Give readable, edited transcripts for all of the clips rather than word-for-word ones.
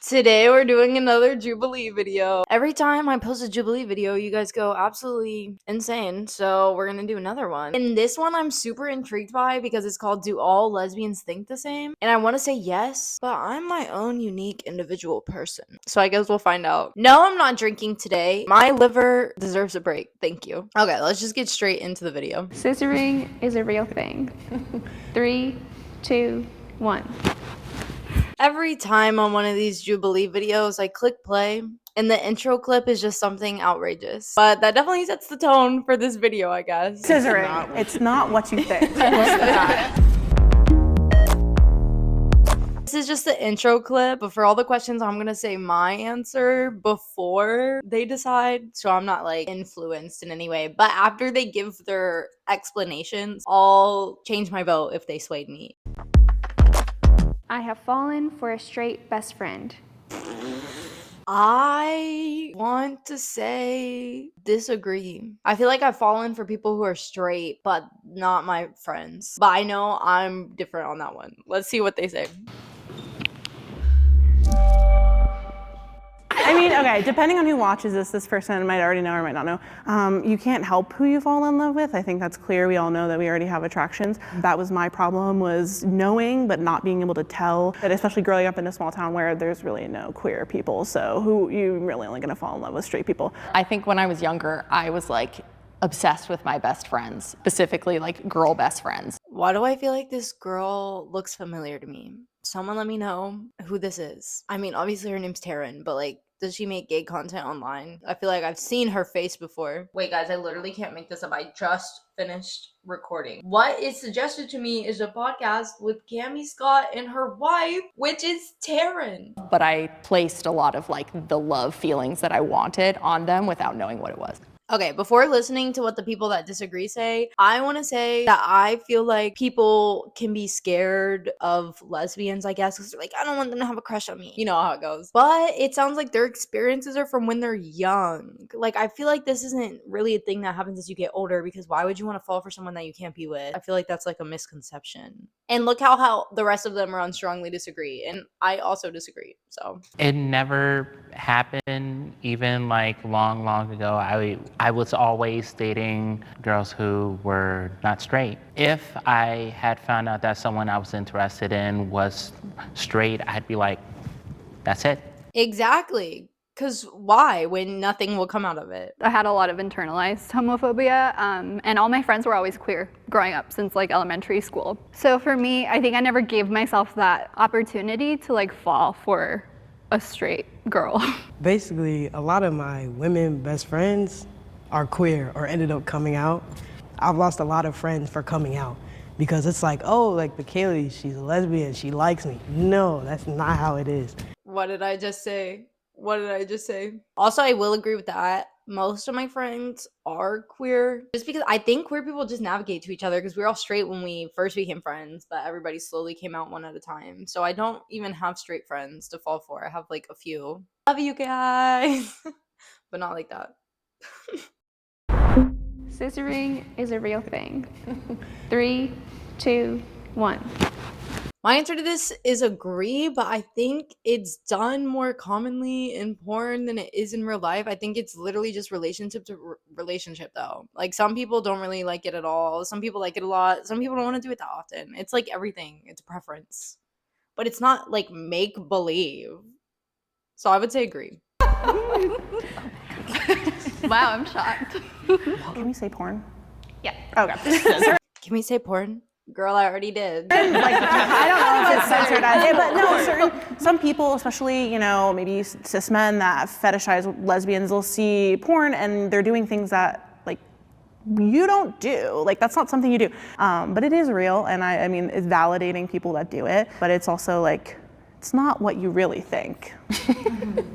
Today we're doing another Jubilee video. Every time I post a Jubilee video, you guys go absolutely insane. So we're gonna do another one. And this one I'm super intrigued by because it's called Do All Lesbians Think the Same? And I want to say yes, but I'm my own unique individual person. So I guess we'll find out. No, I'm not drinking today. My liver deserves a break. Thank you. Okay, let's just get straight into the video. Scissoring is a real thing. 3, 2, 1. Every time on one of these Jubilee videos, I click play, and the intro clip is just something outrageous. But that definitely sets the tone for this video, I guess. Scissoring. It's not what you think. This is just the intro clip, but for all the questions, I'm gonna say my answer before they decide, so I'm not like influenced in any way. But after they give their explanations, I'll change my vote if they swayed me. I have fallen for a straight best friend. I want to say disagree. I feel like I've fallen for people who are straight, but not my friends. But I know I'm different on that one. Let's see what they say. I mean, okay, depending on who watches this person might already know or might not know. You can't help who you fall in love with. I think that's clear. We all know that we already have attractions. That was my problem, was knowing but not being able to tell. That especially growing up in a small town where there's really no queer people, so who you really only gonna fall in love with straight people. I think when I was younger, I was like obsessed with my best friends, specifically like girl best friends. Why do I feel like this girl looks familiar to me? Someone let me know who this is. I mean, obviously her name's Taryn, but like, does she make gay content online? I feel like I've seen her face before. Wait, guys, I literally can't make this up. I just finished recording. What is suggested to me is a podcast with Cammie Scott and her wife, which is Taryn. But I placed a lot of like the love feelings that I wanted on them without knowing what it was. Okay, before listening to what the people that disagree say, I want to say that I feel like people can be scared of lesbians, I guess, because they're like, I don't want them to have a crush on me. You know how it goes. But it sounds like their experiences are from when they're young. Like, I feel like this isn't really a thing that happens as you get older, because why would you want to fall for someone that you can't be with? I feel like that's like a misconception. And look how the rest of them are on strongly disagree. And I also disagree, so. It never happened, even like long ago. I was always dating girls who were not straight. If I had found out that someone I was interested in was straight, I'd be like, that's it. Exactly. Because why, when nothing will come out of it? I had a lot of internalized homophobia, and all my friends were always queer growing up since like elementary school. So for me, I think I never gave myself that opportunity to like fall for a straight girl. Basically, a lot of my women best friends are queer or ended up coming out. I've lost a lot of friends for coming out because it's like, oh, like Kaylee, she's a lesbian, she likes me. No, that's not how it is. What did I just say? What did I just say? Also, I will agree with that. Most of my friends are queer, just because I think queer people just navigate to each other, because we were all straight when we first became friends, but everybody slowly came out one at a time. So I don't even have straight friends to fall for. I have like a few. Love you guys, but not like that. Scissoring is a real thing. 3, 2, 1. My answer to this is agree, but I think it's done more commonly in porn than it is in real life. I think it's literally just relationship to relationship, though. Like, some people don't really like it at all. Some people like it a lot. Some people don't want to do it that often. It's like everything. It's preference. But it's not like make-believe. So I would say agree. Wow, I'm shocked. Can we say porn? Yeah. Okay. Can we say porn? Girl, I already did. Like, I don't know if it's censored as it, but no, some people, especially, you know, maybe cis men that fetishize lesbians, they'll see porn and they're doing things that, like, you don't do. Like, that's not something you do. But it is real, and I mean, it's validating people that do it, but it's also, like, it's not what you really think.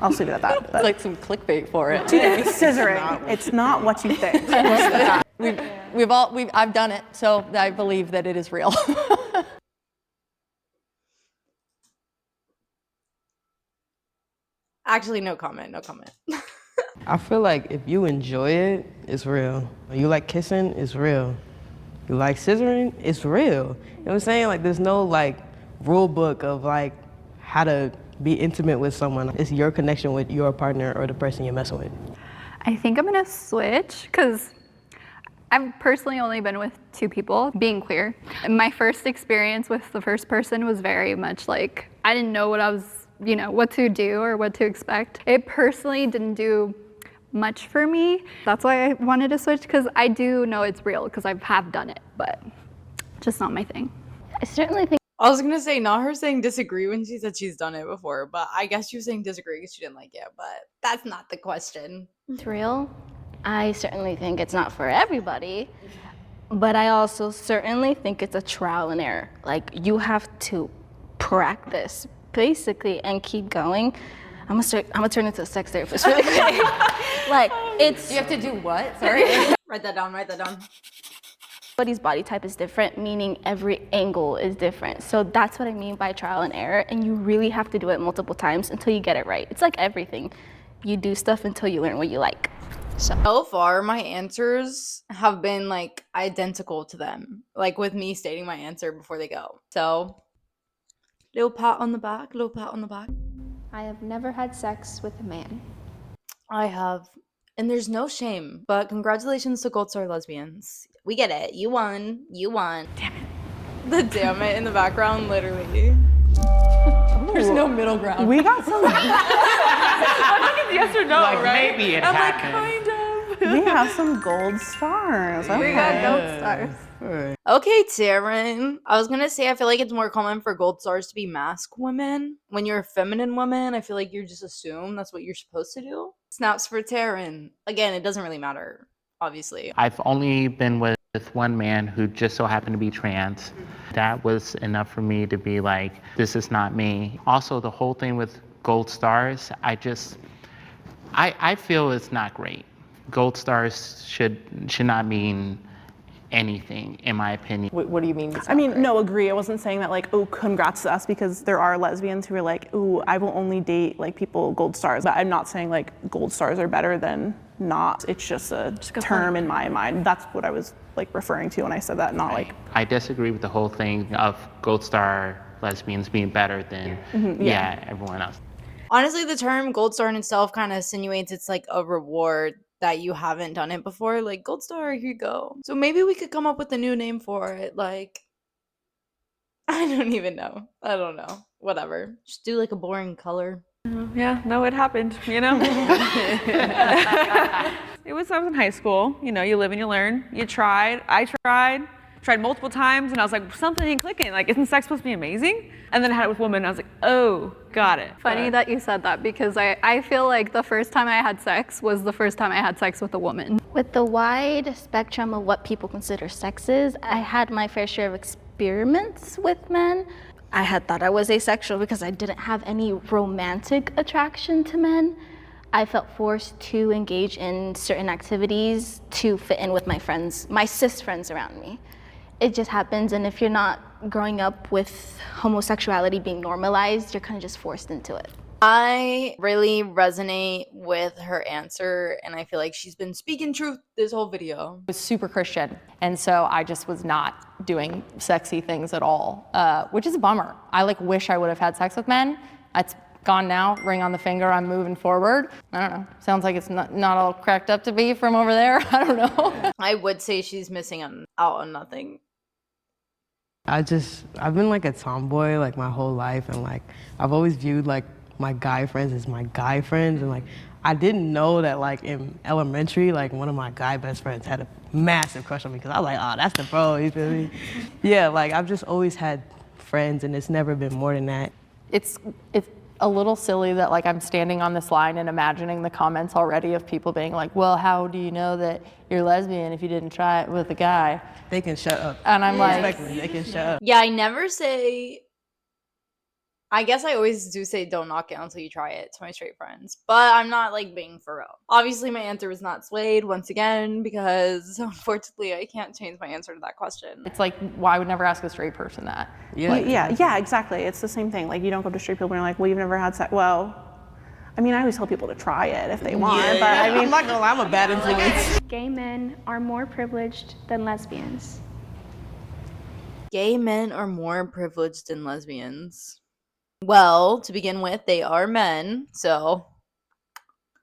I'll leave it at that. But. It's like some clickbait for it. Scissoring. It's not what you think. I've done it, so I believe that it is real. Actually, no comment. I feel like if you enjoy it, it's real. You like kissing, it's real. You like scissoring, it's real. You know what I'm saying? Like, there's no like rule book of like how to be intimate with someone. It's your connection with your partner or the person you're messing with. I think I'm gonna switch because I've personally only been with 2 people, being queer. My first experience with the first person was very much like, I didn't know what I was, what to do or what to expect. It personally didn't do much for me. That's why I wanted to switch, because I do know it's real because I have done it, but just not my thing. I certainly think I was gonna say, not her saying disagree when she said she's done it before, but I guess she was saying disagree because she didn't like it, but that's not the question. it's real. I certainly think it's not for everybody, but I also certainly think it's a trial and error. Like, you have to practice, basically, and keep going. I'm gonna turn into a sex therapist really quick. Like, it's... You have to do what? Sorry. Write that down, write that down. Everybody's body type is different, meaning every angle is different. So that's what I mean by trial and error, and you really have to do it multiple times until you get it right. It's like everything. You do stuff until you learn what you like. So far, my answers have been like identical to them, like with me stating my answer before they go. So, little pat on the back, little pat on the back. I have never had sex with a man. I have, and there's no shame, but congratulations to Gold Star Lesbians. We get it. You won. You won. Damn it. The damn it in the background, literally. There's no middle ground. We got some. Yes or no, Like, right? maybe it I'm happened. like, kind of. We have some gold stars. We got gold stars. Okay, Taryn. I was gonna say I feel like it's more common for gold stars to be mask women. When you're a feminine woman, I feel like you just assume that's what you're supposed to do. Snaps for Taryn. Again, it doesn't really matter, obviously. I've only been with one man who just so happened to be trans. That was enough for me to be like, this is not me. Also, the whole thing with gold stars, I feel it's not great. Gold stars should not mean anything, in my opinion. What do you mean? I mean, no, agree. I wasn't saying that like, oh, congrats to us, because there are lesbians who are like, oh, I will only date like people gold stars. But I'm not saying like gold stars are better than not. It's just a term in my mind. That's what I was like referring to when I said that, not like. I disagree with the whole thing of gold star lesbians being better than everyone else. Honestly, the term gold star in itself kind of insinuates it's like a reward that you haven't done it before. Like, gold star, here you go. So maybe we could come up with a new name for it. Like, I don't even know. I don't know. Whatever. Just do like a boring color. Yeah, no, it happened, I was in high school, you live and you learn. I tried multiple times, and I was like, something ain't clicking. Like, isn't sex supposed to be amazing? And then I had it with women, and I was like, oh, got it. Funny that you said that, because I feel like the first time I had sex was the first time I had sex with a woman. With the wide spectrum of what people consider sex is, I had my fair share of experiments with men. I had thought I was asexual because I didn't have any romantic attraction to men. I felt forced to engage in certain activities to fit in with my friends, my cis friends around me. It just happens, and if you're not growing up with homosexuality being normalized, you're kind of just forced into it. I really resonate with her answer, and I feel like she's been speaking truth this whole video. Was super Christian, and so I just was not doing sexy things at all, which is a bummer. I like wish I would have had sex with men. It's gone now, ring on the finger, I'm moving forward. I don't know, sounds like it's not all cracked up to be from over there. I don't know. I would say she's missing out on nothing. I've been like a tomboy like my whole life, and like I've always viewed like my guy friends as my guy friends, and like I didn't know that like in elementary, like one of my guy best friends had a massive crush on me, because I was like, oh, that's the bro, you feel me? Yeah, like I've just always had friends, and it's never been more than that. It's a little silly that like I'm standing on this line and imagining the comments already of people being like, well, how do you know that you're lesbian if you didn't try it with a guy? They can shut up. And I'm like, Respectfully, they can shut up. Yeah, I never say. I guess I always do say don't knock it until you try it to my straight friends, but I'm not like being for real. Obviously, my answer was not swayed once again, because unfortunately I can't change my answer to that question. it's like, why would never ask a straight person that? Yeah, exactly. It's the same thing. Like, you don't go to straight people and you're like, well, you've never had sex. Well, I mean, I always tell people to try it if they want, but I mean, I'm not gonna lie, I'm a bad influence. Gay men are more privileged than lesbians. Gay men are more privileged than lesbians. Well, to begin with, they are men, so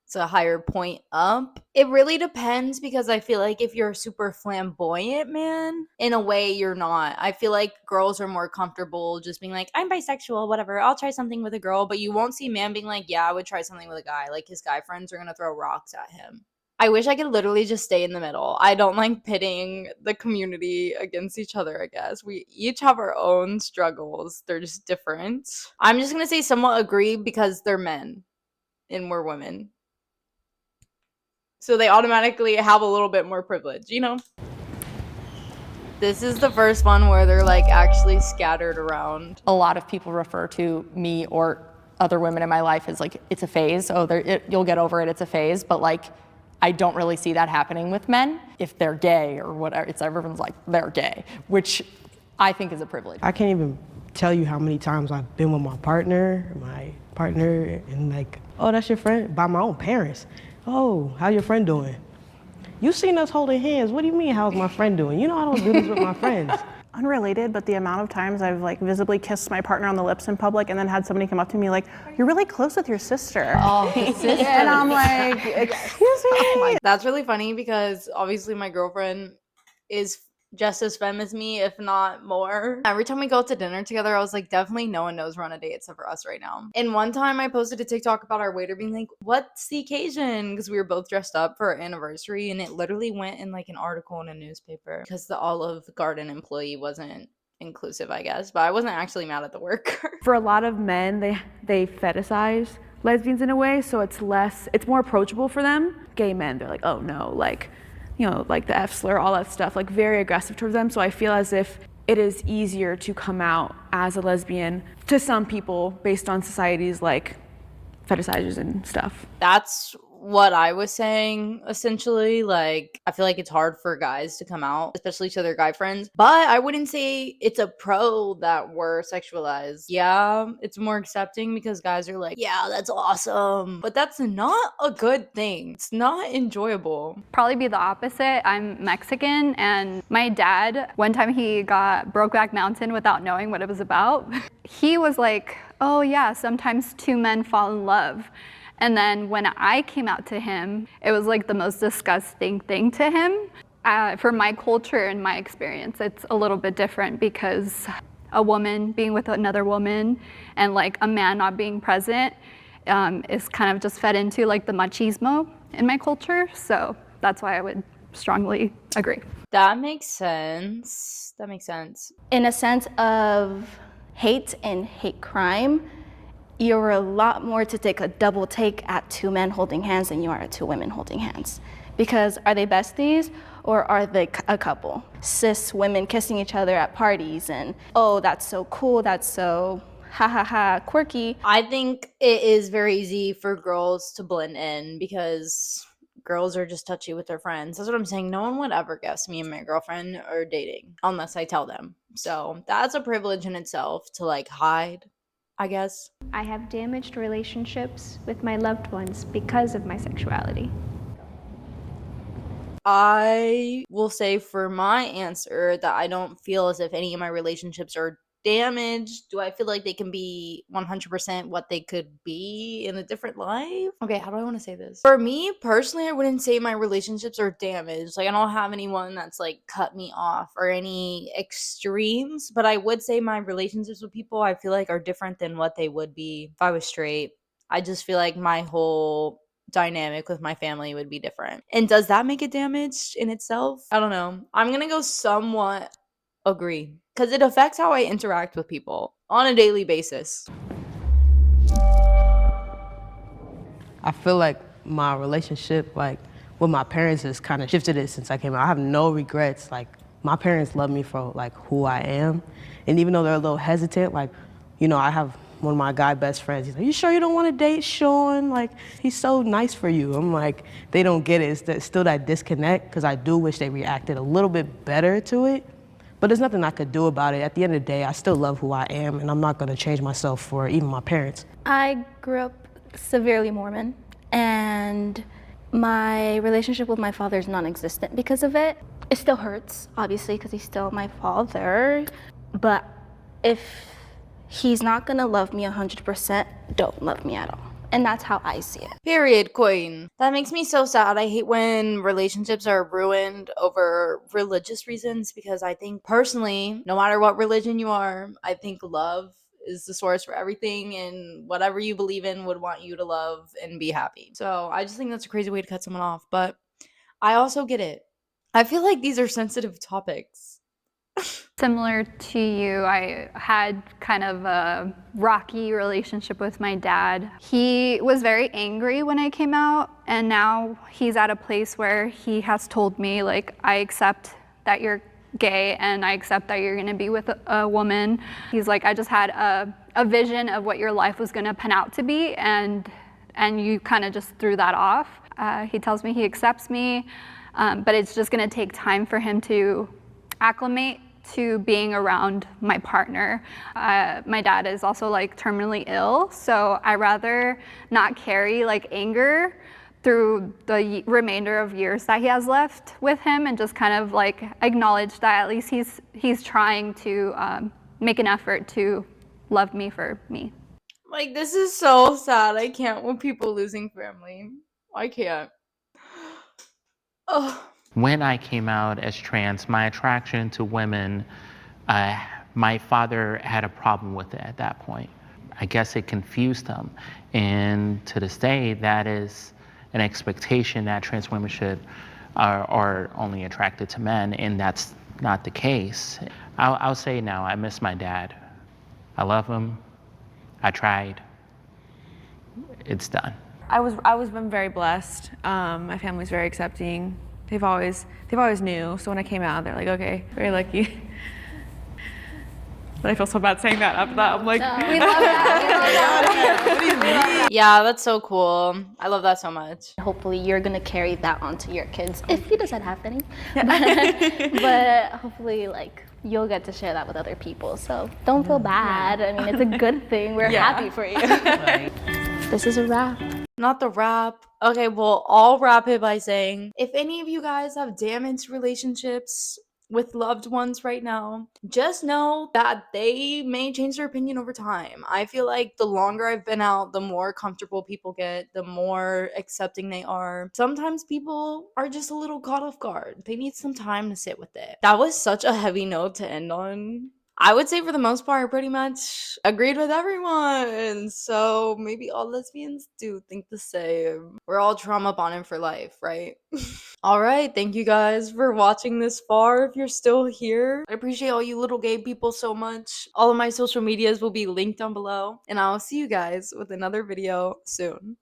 it's a higher point up. It really depends because I feel like if you're a super flamboyant man, in a way you're not. I feel like girls are more comfortable just being like, I'm bisexual, whatever. I'll try something with a girl, but you won't see a man being like, yeah, I would try something with a guy. Like his guy friends are gonna throw rocks at him. I wish I could literally just stay in the middle. I don't like pitting the community against each other, I guess. We each have our own struggles. They're just different. I'm just gonna say somewhat agree because they're men and we're women. So they automatically have a little bit more privilege, you know? This is the first one where they're like actually scattered around. A lot of people refer to me or other women in my life as like, it's a phase. Oh, you'll get over it, it's a phase. But like, I don't really see that happening with men. If they're gay or whatever, everyone's like, they're gay, which I think is a privilege. I can't even tell you how many times I've been with my partner, and like, oh, that's your friend? By my own parents. Oh, how's your friend doing? You seen us holding hands. What do you mean, how's my friend doing? You know I don't do this with my friends. Unrelated, but the amount of times I've like visibly kissed my partner on the lips in public and then had somebody come up to me like, you're really close with your sister. Oh, the sister. And I'm like, excuse me. That's really funny because obviously my girlfriend is just as femme as me, if not more. Every time we go out to dinner together, I was like, definitely no one knows we're on a date except for us right now. And one time I posted a TikTok about our waiter being like, what's the occasion? Because we were both dressed up for our anniversary, and it literally went in like an article in a newspaper because the Olive Garden employee wasn't inclusive, I guess. But I wasn't actually mad at the worker. For a lot of men, they fetishize lesbians in a way, so it's more approachable for them. Gay men, they're like, oh no, like, you know, like the F slur, all that stuff, like very aggressive towards them. So I feel as if it is easier to come out as a lesbian to some people based on society's like fetishizers and stuff. That's what I was saying, essentially. Like, I feel like it's hard for guys to come out, especially to their guy friends. But I wouldn't say it's a pro that we're sexualized. Yeah, it's more accepting because guys are like, yeah, that's awesome. But that's not a good thing. It's not enjoyable. Probably be the opposite. I'm Mexican, and my dad, one time he got Brokeback Mountain without knowing what it was about. He was like, oh yeah, sometimes two men fall in love. And then when I came out to him, it was like the most disgusting thing to him. For my culture and my experience, it's a little bit different because a woman being with another woman and like a man not being present is kind of just fed into like the machismo in my culture. So that's why I would strongly agree. That makes sense. That makes sense. In a sense of hate and hate crime, you're a lot more to take a double take at two men holding hands than you are at two women holding hands. Because are they besties or are they a couple? Cis women kissing each other at parties and, oh, that's so cool, that's so ha ha ha quirky. I think it is very easy for girls to blend in because girls are just touchy with their friends. That's what I'm saying. No one would ever guess me and my girlfriend are dating unless I tell them. So that's a privilege in itself to like hide, I guess. I have damaged relationships with my loved ones because of my sexuality. I will say for my answer that I don't feel as if any of my relationships are damaged. Do I feel like they can be 100% what they could be in a different life? Okay, how do I want to say this? For me personally, I wouldn't say my relationships are damaged. Like, I don't have anyone that's like cut me off or any extremes, but I would say my relationships with people I feel like are different than what they would be if I was straight. I just feel like my whole dynamic with my family would be different. And does that make it damaged in itself? I don't know. I'm gonna go somewhat agree because it affects how I interact with people on a daily basis. I feel like my relationship, like with my parents, has kind of shifted it since I came out. I have no regrets. Like, my parents love me for like who I am, and even though they're a little hesitant, like, you know, I have one of my guy best friends. He's like, "You sure you don't want to date Sean? Like, he's so nice for you." I'm like, they don't get it. It's still that disconnect because I do wish they reacted a little bit better to it. But there's nothing I could do about it. At the end of the day, I still love who I am, and I'm not going to change myself for even my parents. I grew up severely Mormon, and my relationship with my father is non-existent because of it. It still hurts, obviously, because he's still my father. But if he's not gonna love me 100%, don't love me at all. And that's how I see it. Period, queen. That makes me so sad. I hate when relationships are ruined over religious reasons, because I think personally, no matter what religion you are, I think love is the source for everything, and whatever you believe in would want you to love and be happy. So I just think that's a crazy way to cut someone off, but I also get it. I feel like these are sensitive topics. Similar to you, I had kind of a rocky relationship with my dad. He was very angry when I came out, and now he's at a place where he has told me, like, I accept that you're gay and I accept that you're gonna be with a woman. He's like, I just had a vision of what your life was gonna pan out to be, and you kind of just threw that off. He tells me he accepts me, but it's just gonna take time for him to acclimate to being around my partner. My dad is also like terminally ill, so I rather not carry like anger through the remainder of years that he has left with him, and just kind of like acknowledge that at least he's trying to make an effort to love me for me. Like, this is so sad. I can't with people losing family. I can't. Oh. When I came out as trans, my attraction to women, my father had a problem with it at that point. I guess it confused him. And to this day, that is an expectation that trans women are only attracted to men, and that's not the case. I'll say now, I miss my dad. I love him. I tried. It's done. I was been very blessed. My family's very accepting. They've always knew. So when I came out, they're like, okay, very lucky. But I feel so bad saying that after that. I'm like, We love that. Yeah, that's so cool. I love that so much. Hopefully you're gonna carry that onto your kids, if he doesn't have any. But hopefully, like, you'll get to share that with other people. So don't feel bad. I mean, it's a good thing. We're happy for you. This is a wrap. Not the wrap. Okay, well, I'll wrap it by saying, if any of you guys have damaged relationships with loved ones right now, just know that they may change their opinion over time. I feel like the longer I've been out, the more comfortable people get, the more accepting they are. Sometimes people are just a little caught off guard. They need some time to sit with it. That was such a heavy note to end on. I would say for the most part, I pretty much agreed with everyone. So maybe all lesbians do think the same. We're all trauma bonded for life, right? All right, thank you guys for watching this far. If you're still here, I appreciate all you little gay people so much. All of my social medias will be linked down below, and I'll see you guys with another video soon.